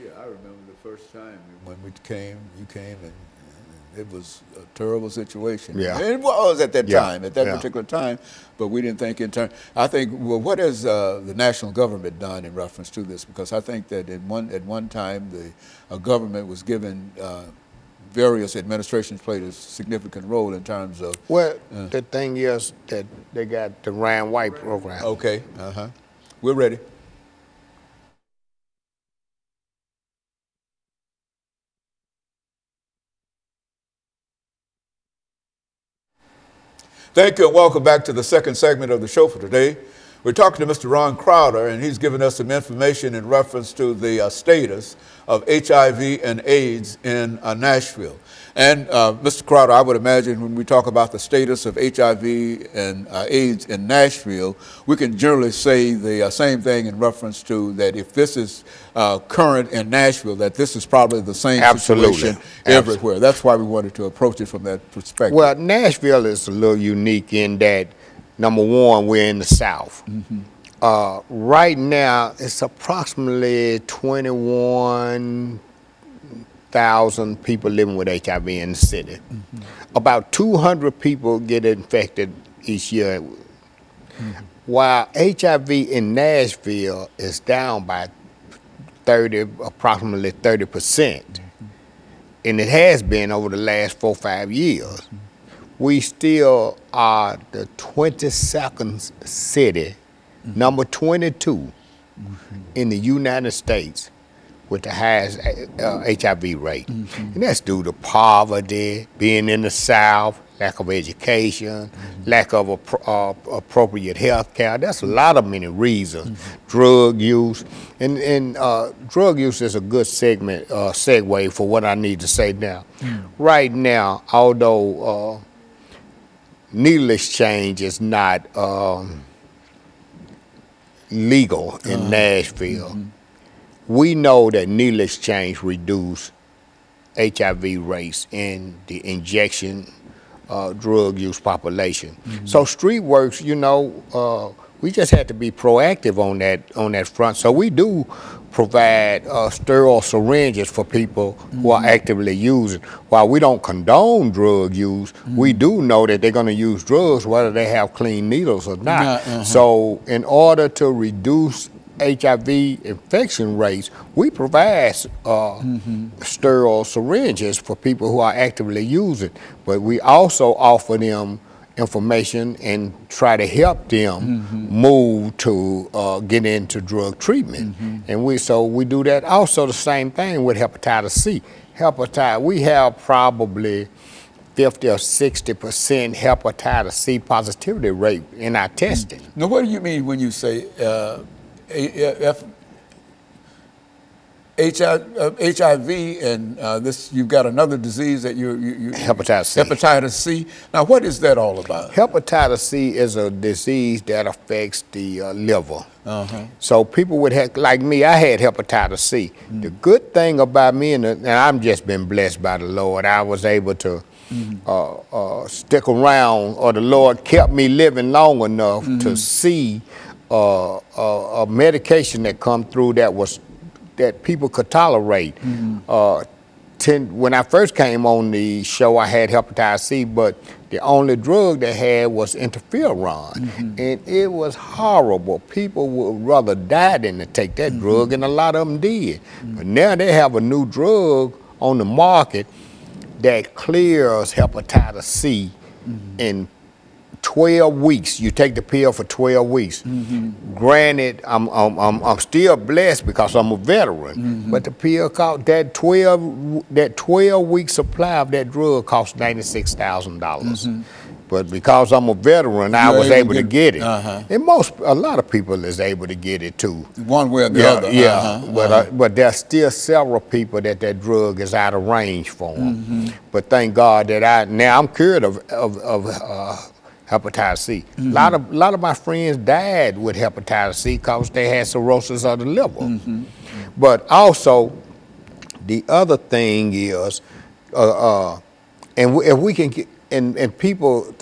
Yeah, I remember the first time when you came, and it was a terrible situation. Yeah. And it was at that Yeah. time, at that particular time, but we didn't think in terms. I think, well, what has the national government done in reference to this? Because I think that at one time, the government was given various administrations played a significant role in terms of. Well, the thing is that they got the Ryan White program. Okay, we're ready. Thank you and welcome back to the second segment of the show for today. We're talking to Mr. Ron Crowder, and he's given us some information in reference to the status of HIV and AIDS in Nashville. And Mr. Crowder, I would imagine when we talk about the status of HIV and AIDS in Nashville, we can generally say the same thing in reference to that if this is current in Nashville, that this is probably the same situation everywhere. That's why we wanted to approach it from that perspective. Well, Nashville is a little unique in that, number one, we're in the South. Right now, it's approximately 21,000 people living with HIV in the city. About 200 people get infected each year. While HIV in Nashville is down by approximately 30%, and it has been over the last 4 or 5 years, we still are the 22nd city, number 22 in the United States with the highest HIV rate. And that's due to poverty, being in the South, lack of education, lack of appropriate health care. That's a lot of many reasons. Drug use. And drug use is a good segue for what I need to say now. Right now, although needle exchange is not legal in Nashville, we know that needle exchange reduce HIV rates in the injection drug use population. So street works, you know, we just had to be proactive on that front. So we do provide sterile syringes for people who are actively using. While we don't condone drug use, we do know that they're going to use drugs whether they have clean needles or not. So in order to reduce HIV infection rates, we provide sterile syringes for people who are actively using, but we also offer them information and try to help them move to get into drug treatment. And we do that. Also the same thing with hepatitis C. We have probably 50 or 60% hepatitis C positivity rate in our testing. Now, what do you mean when you say HIV and this? You've got another disease that you hepatitis C. Hepatitis C. Now, what is that all about? Hepatitis C is a disease that affects the liver. So people like me, I had hepatitis C. The good thing about me, and I've just been blessed by the Lord, I was able to stick around, or the Lord kept me living long enough to see a medication that come through that people could tolerate. When I first came on the show, I had hepatitis C, but the only drug they had was interferon, and it was horrible. People would rather die than to take that drug, and a lot of them did. But now they have a new drug on the market that clears hepatitis C in 12 weeks. You take the pill for 12 weeks. Granted, I'm still blessed because I'm a veteran, but the pill cost that 12-week supply of that drug cost $96,000. But because I'm a veteran, I was able to get it. And a lot of people is able to get it too. One way or the other. But there's still several people that drug is out of range for them. But thank God that now I'm cured of hepatitis C. A lot of my friends died with hepatitis C because they had cirrhosis of the liver. But also, the other thing is, and if we can get, and people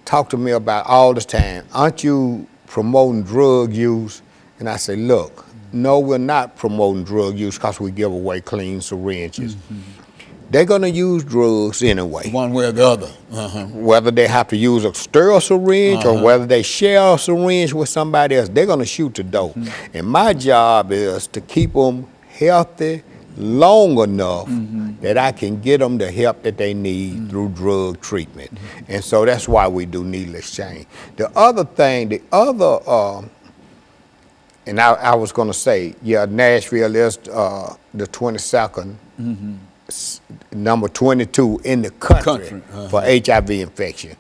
talk to me about all the time, aren't you promoting drug use? And I say, look, No, we're not promoting drug use because we give away clean syringes. They're going to use drugs anyway. One way or the other. Whether they have to use a sterile syringe or whether they share a syringe with somebody else, they're going to shoot the dope. And my job is to keep them healthy long enough that I can get them the help that they need through drug treatment. And so that's why we do needle exchange. The other thing, and I was going to say, yeah, Nashville is the 22nd, number 22 in the country, for HIV infection.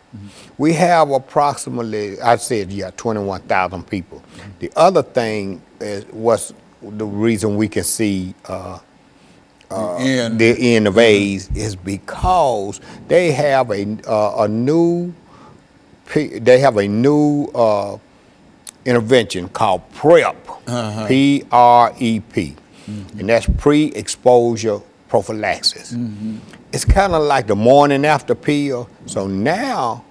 We have approximately, I said, 21,000 people. The other thing is what's the reason we can see the end of AIDS is because they have a new intervention called PrEP, P-R-E-P, and that's pre-exposure prophylaxis. It's kind of like the morning after pill. So now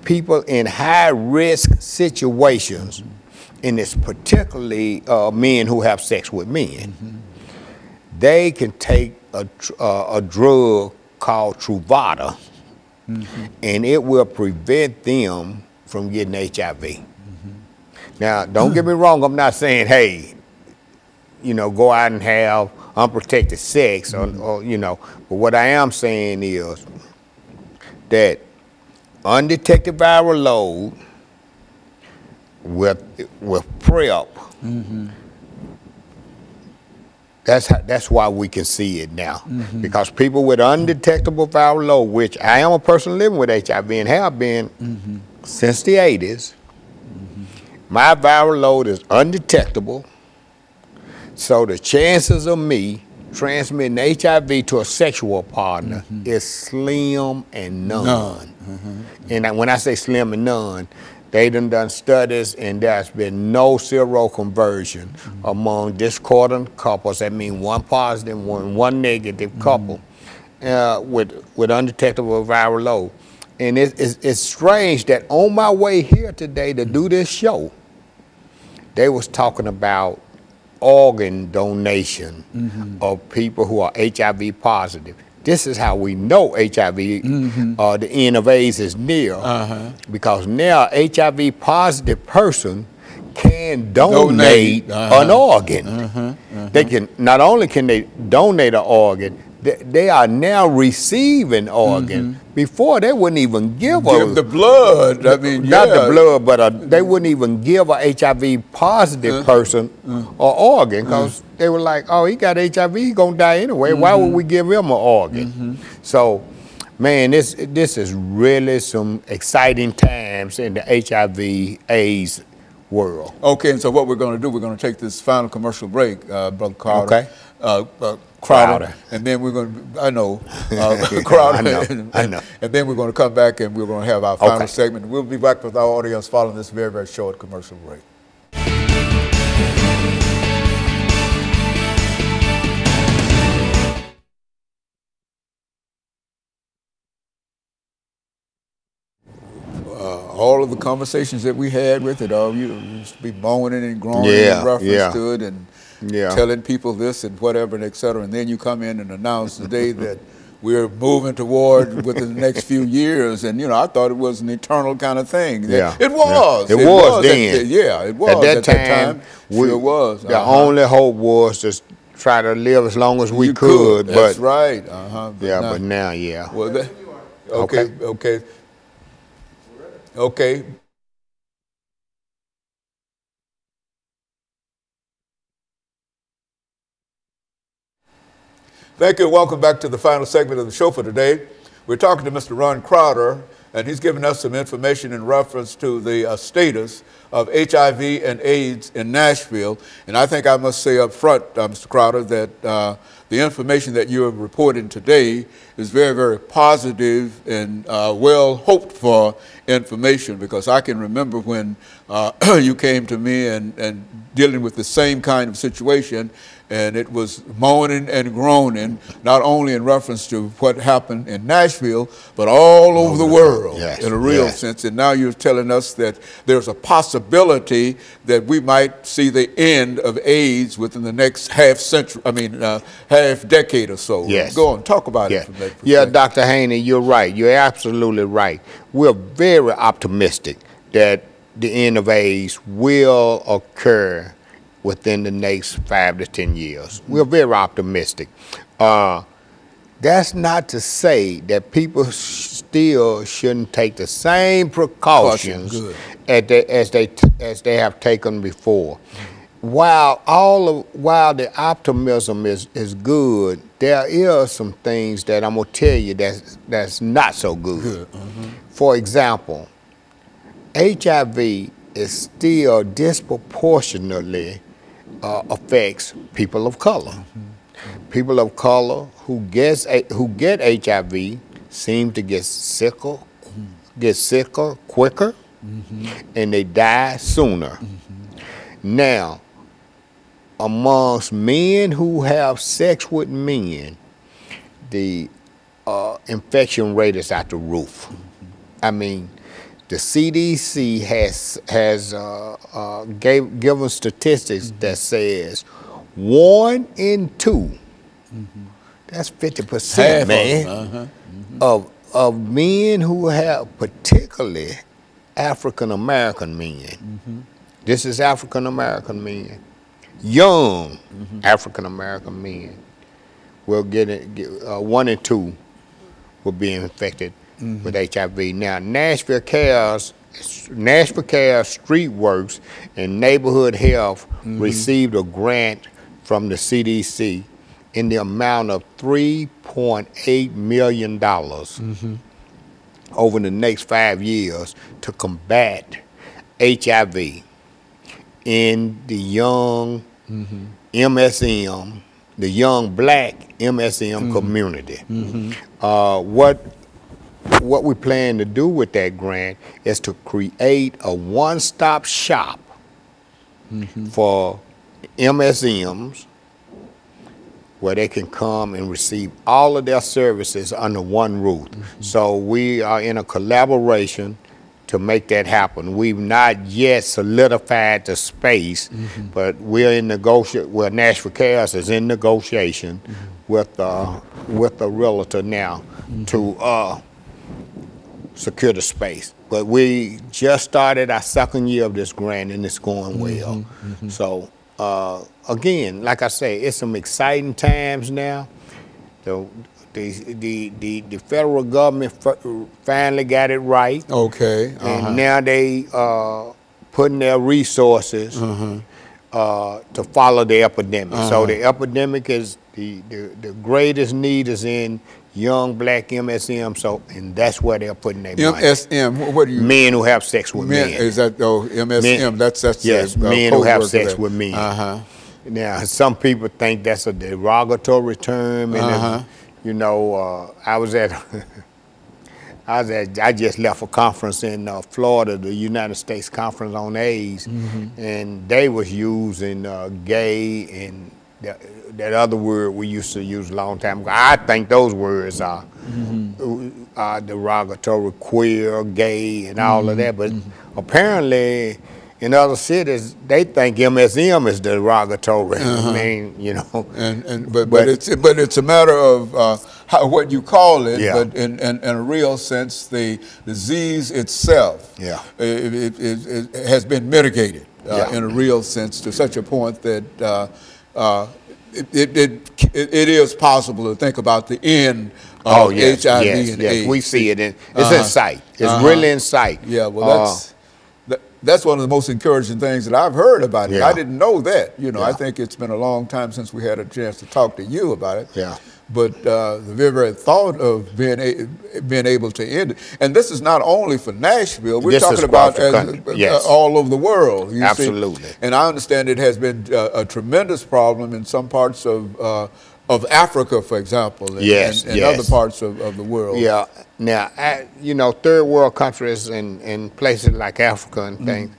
people in high-risk situations, and it's particularly men who have sex with men, they can take a drug called Truvada, and it will prevent them from getting HIV. Now, don't get me wrong, I'm not saying, hey, go out and have unprotected sex, or but what I am saying is that undetected viral load with PrEP, that's why we can see it now. Because people with undetectable viral load, which I am a person living with HIV and have been since the 80s, my viral load is undetectable. So the chances of me transmitting HIV to a sexual partner is slim and none. And when I say slim and none, they done studies, and there's been no seroconversion among discordant couples. That means one positive, one negative couple with undetectable viral load. And it's strange that on my way here today to do this show, they was talking about organ donation of people who are HIV positive. This is how we know HIV, the end of AIDS is near, because now HIV positive person can donate an organ. They can, not only can they donate an organ, they are now receiving organ. Before they wouldn't even give the blood. I mean, not the blood, but they wouldn't even give a HIV positive person an organ, because they were like, oh, he got HIV, he's gonna die anyway. Why would we give him an organ? So, man, this is really some exciting times in the HIV/AIDS world. Okay, and so what we're going to do, we're going to take this final commercial break, Brother Crowder. Crowder. And then we're going to, Crowder. I know. And then we're going to come back and we're going to have our final segment. We'll be back with our audience following this very, very short commercial break. All of the conversations that we had with it, you used to be moaning and groaning in reference to it, and telling people this and whatever, and et cetera. And then you come in and announce today that we're moving toward within the next few years. And, I thought it was an eternal kind of thing. It was. It was then. It was. At that time, sure it was. The only hope was to try to live as long as we could. That's right. But now, Well, Okay. Thank you, and welcome back to the final segment of the show for today. We're talking to Mr. Ron Crowder, and he's given us some information in reference to the status of HIV and AIDS in Nashville. And I think I must say up front, Mr. Crowder, that the information that you have reported today is very, very positive and well hoped for information, because I can remember when you came to me and dealing with the same kind of situation, and it was moaning and groaning, not only in reference to what happened in Nashville, but all over the world in a real sense. And now you're telling us that there's a possibility that we might see the end of AIDS within the next half decade or so. Yes. Go on, talk about it from that perspective. Yeah, Dr. Haney, you're right. You're absolutely right. We're very optimistic that the end of AIDS will occur within the next 5 to 10 years. We're very optimistic. That's not to say that people still shouldn't take the same precautions as they have taken before. While the optimism is good, there is some things that I'm gonna tell you that's not so good. For example, HIV is still disproportionately affects people of color. People of color who get HIV seem to get sicker quicker, and they die sooner. Now, amongst men who have sex with men, the infection rate is out the roof. I mean, the CDC has given statistics that says 1 in 2, that's 50%, man, of men who have, particularly African American men. This is African American men, young African American men will get 1 in 2 will be infected with HIV. Now, Nashville Cares, Street Works, and Neighborhood Health received a grant from the CDC in the amount of $3.8 million over the next 5 years to combat HIV in the young MSM, the young black MSM community. What we plan to do with that grant is to create a one-stop shop for MSMs where they can come and receive all of their services under one roof. So we are in a collaboration to make that happen. We've not yet solidified the space, but we're in negotiation. Well, Nashville Cares is in negotiation with a realtor now to secure the space. But we just started our 2nd year of this grant, and it's going well. So again, like I say, it's some exciting times now. The federal government finally got it right. Okay. And now they putting their resources to follow the epidemic. So the epidemic is the greatest need is in young black MSM. So, and that's where they're putting their money. MSM. What do you? Men who have sex with men. Is that MSM? Men, that's yes. Men who have sex with men. Now, some people think that's a derogatory term, and you know, I just left a conference in Florida, the United States Conference on AIDS, and they was using gay and that other word we used to use a long time ago. I think those words are derogatory, queer, gay, and all of that, but apparently in other cities, they think MSM is derogatory. I mean, you know. But it's a matter of what you call it. But in a real sense, the disease itself, it has been mitigated in a real sense to such a point that it is possible to think about the end of HIV and AIDS. We see it. It's in sight. It's really in sight. Yeah. Well, that's one of the most encouraging things that I've heard about it. I didn't know that. You know, I think it's been a long time since we had a chance to talk to you about it. But the very thought of being able to end it, and this is not only for Nashville, we're talking about all over the world. You see? And I understand it has been a tremendous problem in some parts of Africa, for example, and other parts of the world. Yeah. Now, you know, third world countries and places like Africa and things,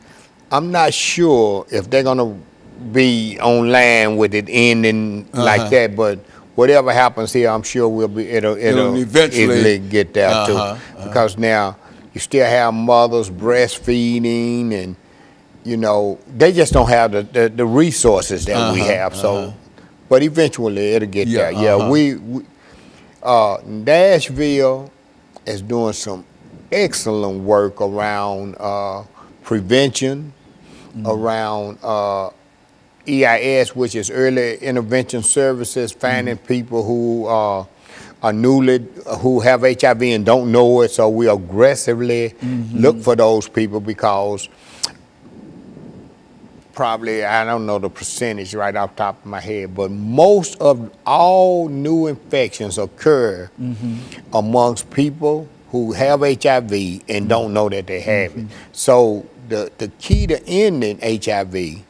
I'm not sure if they're going to be on land with it ending like that, but whatever happens here, I'm sure it'll eventually get there too. Because now you still have mothers breastfeeding, and you know they just don't have the resources that we have. So, but eventually it'll get there. Yeah, Nashville is doing some excellent work around prevention, around EIS, which is early intervention services, finding people who are who have HIV and don't know it. So we aggressively look for those people, because probably, I don't know the percentage right off the top of my head, but most of all new infections occur amongst people who have HIV and don't know that they have it. So the key to ending HIV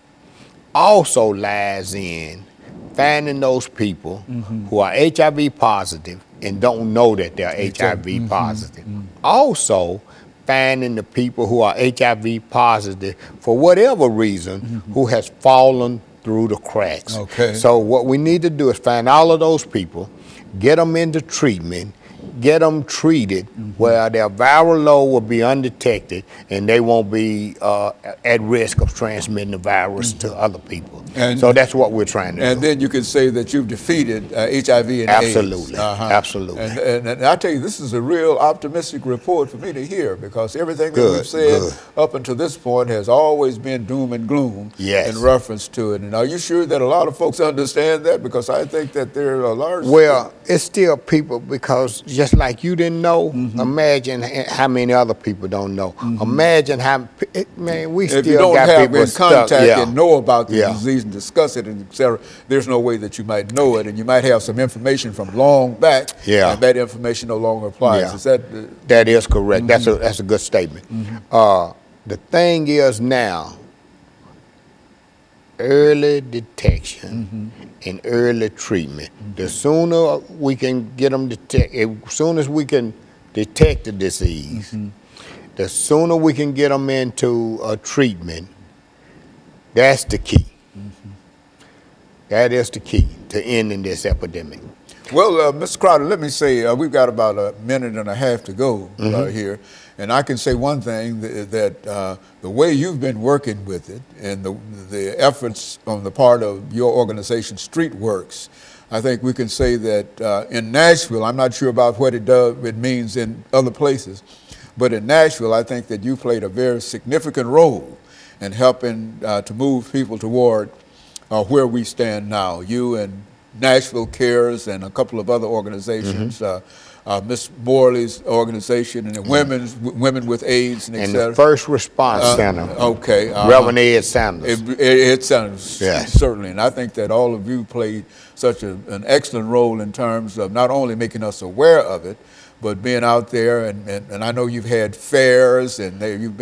also lies in finding those people who are HIV positive and don't know that they're HIV positive. Also, finding the people who are HIV positive for whatever reason who has fallen through the cracks. So what we need to do is find all of those people, get them into treatment, get them treated where their viral load will be undetected and they won't be at risk of transmitting the virus to other people. And so that's what we're trying to do. And then you can say that you've defeated HIV and absolutely, AIDS. Absolutely. And I tell you, this is a real optimistic report for me to hear, because everything that we've said up until this point has always been doom and gloom in reference to it. And are you sure that a lot of folks understand that? Because I think that there are a large... Well, it's still people, because just like you didn't know, imagine how many other people don't know. Imagine how, man, we still got people in contact and know about the disease and discuss it and et cetera. There's no way that you might know it, and you might have some information from long back, and that information no longer applies. Is that... That is correct. That's a good statement. The thing is now, early detection and early treatment. The sooner we can get them detected, as soon as we can detect the disease, the sooner we can get them into a treatment. That's the key. That is the key to ending this epidemic. Well, Mr. Crowder, let me say, we've got about a minute and a half to go here. And I can say one thing, that the way you've been working with it and the efforts on the part of your organization, StreetWorks, I think we can say that in Nashville, I'm not sure about what it means in other places, but in Nashville, I think that you played a very significant role in helping to move people toward where we stand now. You and Nashville Cares and a couple of other organizations, Miss Morley's organization, and the Women with AIDS and et cetera. And the First Response Center. Reverend Ed Sanders. Ed Sanders, certainly. And I think that all of you played such an excellent role in terms of not only making us aware of it, but being out there, and I know you've had fairs, and you've been